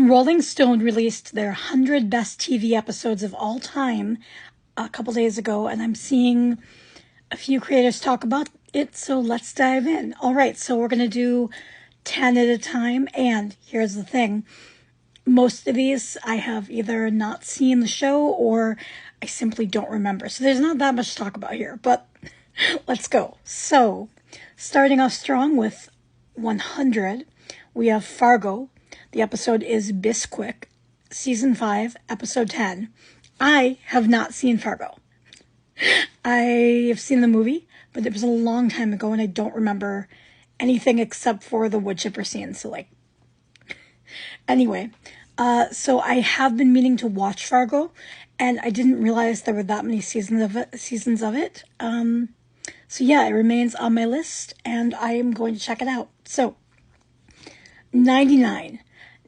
Rolling Stone released their 100 best TV episodes of all time a couple days ago, and I'm seeing a few creators talk about it, so let's dive in. All right, so we're going to do 10 at a time, and here's the thing. Most of these I have either not seen the show or I simply don't remember, so there's not that much to talk about here, but let's go. So, starting off strong with 100, we have Fargo. The episode is Bisquick, Season 5, Episode 10. I have not seen Fargo. I have seen the movie, but it was a long time ago, and I don't remember anything except for the wood chipper scene. So, anyway, so I have been meaning to watch Fargo, and I didn't realize there were that many seasons of it. So yeah, it remains on my list, and I am going to check it out. So, 99.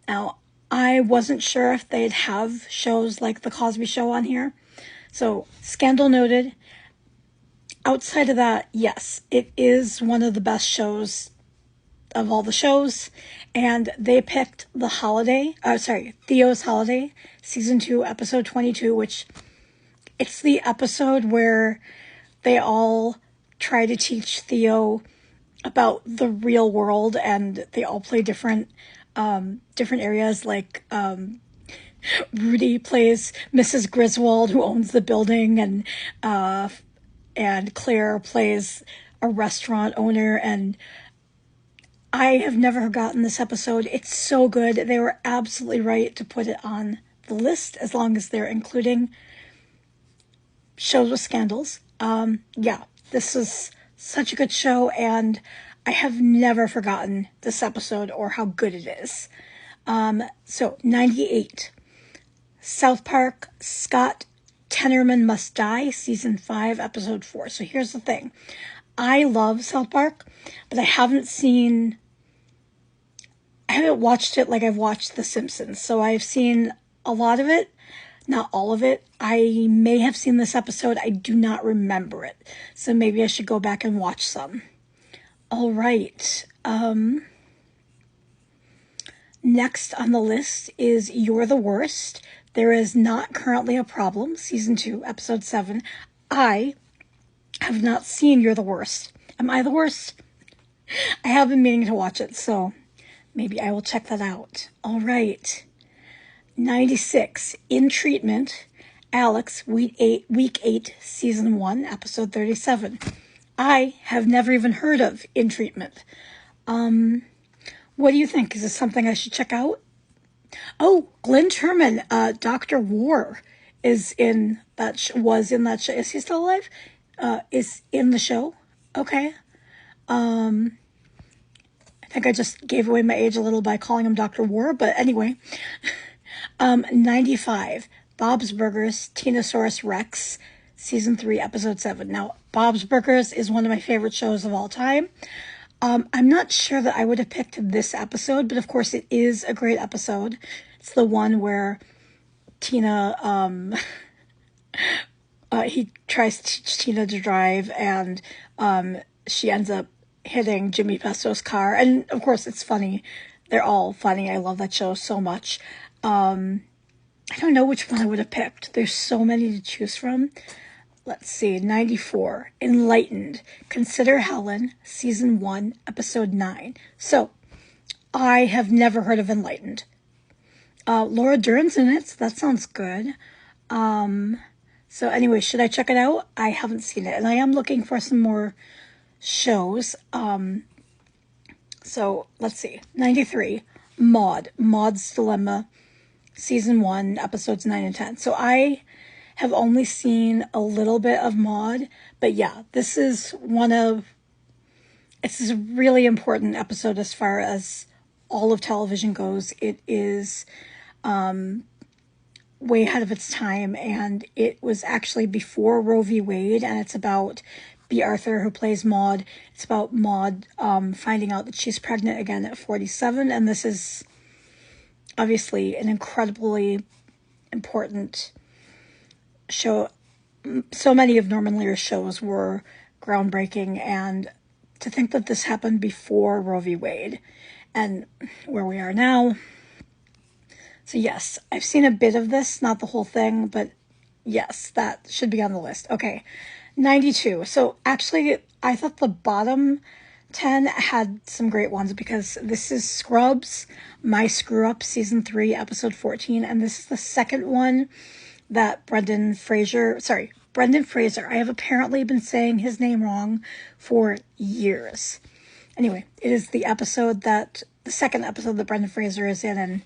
Now, I wasn't sure if they'd have shows like The Cosby Show on here. So, Scandal noted. Outside of that, yes, it is one of the best shows of all the shows. And they picked Theo's Holiday, Season 2, Episode 22, which it's the episode where they all try to teach Theo about the real world, and they all play different areas. Rudy plays Mrs. Griswold, who owns the building, and Claire plays a restaurant owner. And I have never forgotten this episode. It's so good. They were absolutely right to put it on the list, as long as they're including shows with scandals. Yeah, this is such a good show, and I have never forgotten this episode or how good it is. So, 98. South Park, Scott Tenorman Must Die, Season 5, Episode 4. So here's the thing. I love South Park, but I haven't watched it like I've watched The Simpsons. So I've seen a lot of it, not all of it. I may have seen this episode. I do not remember it. So maybe I should go back and watch some. All right. Next on the list is You're the Worst. There is not currently a problem. Season 2, Episode 7. I have not seen You're the Worst. Am I the worst? I have been meaning to watch it, so maybe I will check that out. All right. 96. In Treatment. Alex, Week 8, Season 1, Episode 37. I have never even heard of In Treatment. What do you think? Is this something I should check out? Oh, Glenn Turman, Dr. War, was in that show. Is he still alive? Is in the show? Okay. I think I just gave away my age a little by calling him Dr. War, but anyway. 95. Bob's Burgers, Tinosaurus Rex, Season 3, Episode 7. Now, Bob's Burgers is one of my favorite shows of all time. I'm not sure that I would have picked this episode, but of course it is a great episode. It's the one where Tina, he tries to teach Tina to drive, and she ends up hitting Jimmy Pesto's car. And of course it's funny. They're all funny. I love that show so much. I don't know which one I would have picked. There's so many to choose from. Let's see, 94. Enlightened. Consider Helen, Season 1, Episode 9. So, I have never heard of Enlightened. Laura Dern's in it, so that sounds good. So anyway, should I check it out? I haven't seen it, and I am looking for some more shows. So, let's see. 93. Maud's Dilemma, Season 1, Episodes 9 and 10. So, I have only seen a little bit of Maud, but yeah, this is a really important episode as far as all of television goes. It is way ahead of its time, and it was actually before Roe v. Wade, and it's about Bea Arthur, who plays Maud. It's about Maud finding out that she's pregnant again at 47, and this is obviously an incredibly important show. So many of Norman Lear's shows were groundbreaking, and to think that this happened before Roe v. Wade and where we are now, So yes, I've seen a bit of this, not the whole thing, but yes, that should be on the list. Okay, 92. So actually, I thought the bottom 10 had some great ones because this is Scrubs, My Screw Up, Season 3, Episode 14, and this is the second one that Brendan Fraser, I have apparently been saying his name wrong for years. Anyway, it is the second episode that Brendan Fraser is in, and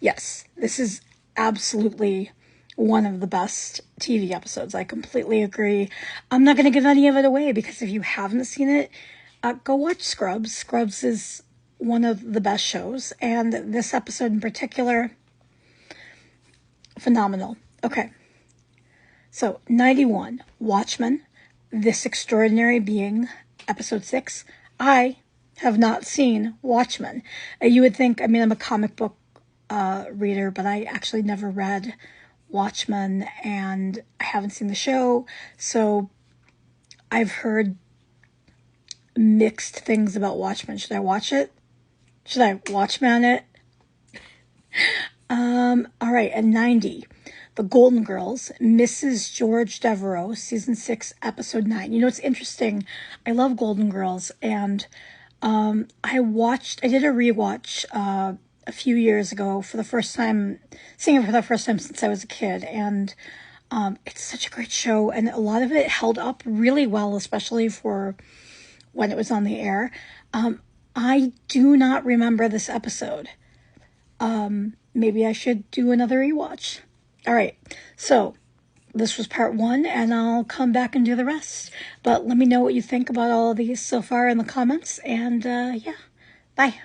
yes, this is absolutely one of the best TV episodes. I completely agree. I'm not going to give any of it away because if you haven't seen it, go watch Scrubs. Scrubs is one of the best shows, and this episode in particular, phenomenal. Okay, so 91, Watchmen, This Extraordinary Being, Episode 6. I have not seen Watchmen. You would think, I'm a comic book reader, but I actually never read Watchmen, and I haven't seen the show, so I've heard mixed things about Watchmen. Should I watch it? Should I Watchman it? All right, and 90, The Golden Girls, Mrs. George Devereaux, Season 6, Episode 9. You know, it's interesting. I love Golden Girls, and I did a rewatch a few years ago for the first time, seeing it for the first time since I was a kid, and it's such a great show, and a lot of it held up really well, especially for when it was on the air. I do not remember this episode. Maybe I should do another rewatch. All right, so this was part 1, and I'll come back and do the rest. But let me know what you think about all of these so far in the comments, and yeah, bye.